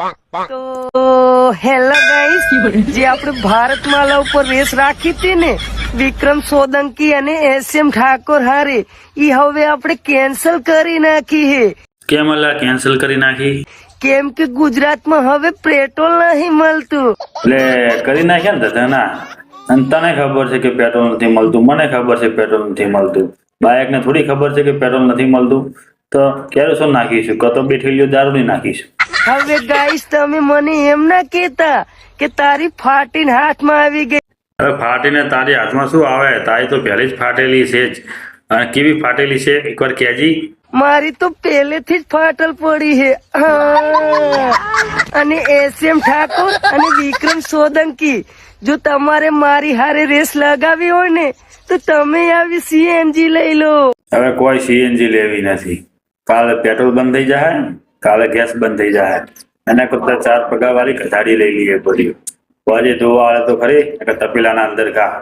તો hello guys, જે આપણે ભારતમાલા ઉપર રેસ રાખી હતી ને વિક્રમ સોલંકી અને એસએમ ઠાકોર હારે, ઈ હવે આપણે કેન્સલ કરી નાખી હે. કેમ અલા કેન્સલ કરી નાખી? કેમ કે ગુજરાતમાં હવે પેટ્રોલ નહીં મળતું. એટલે કરી નાખ્યા ને ધના. અને તને ખબર છે કે પેટ્રોલ નથી મળતું, મને ખબર છે પેટ્રોલ નથી મળતું, બાયક ને થોડી ખબર છે કે પેટ્રોલ નથી મળતું. તો કેરોસીન નાખીશું, કતો બેઠેલીઓ દારૂ ની નાખીશું. હવે ગાઈસ, તમે મને એમ ના કહેતા કે તારી ફાટીને હાથમાં આવી ગઈ. હવે ફાટીને તારી હાથમાં શું આવે? તારી તો પહેલી જ ફાટેલી છે જ. અને કેવી ફાટેલી છે એકવાર કહેજી. મારી તો પહેલેથી જ ફાટલ પડી છે. અને એસએમ ઠાકોર અને વિક્રમ સોલંકી, જો તમારે મારી હારે રેસ લગાવી હોય ને તો તમે આવી સીએનજી લઈ લો. હવે કોઈ સીએનજી લેવી નથી. કાલે પેટ્રોલ બંધ થઈ જાય, કાલે ગેસ બંધ થઈ જાય. એના કરતા 4 પગા વાળી કઢાડી લઈ લઈએ બધી. આજે જોવા આવે તો ખરી તપેલાના અંદર કા.